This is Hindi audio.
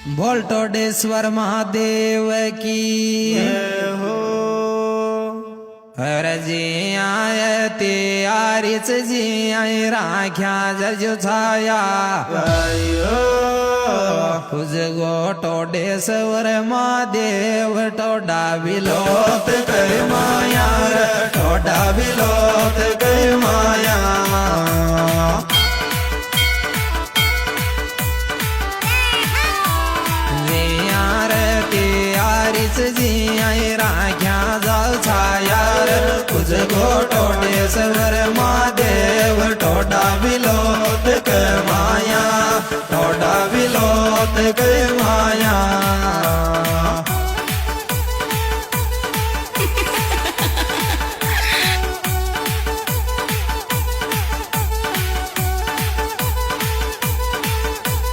भोलटोडेश्वर महादेव की हो हर जी आय ते आरीच जी आय राख्या जजु छाया तुझ गोटोडेश्वर महादेव टोडा विलोत कर माया टोडा विलोत कर माया जी आई राख्या जाऊ छायार तुझ गोटोडेश्वर महादेव टोडा विलोत कर माया टोडा विलोत कर माया।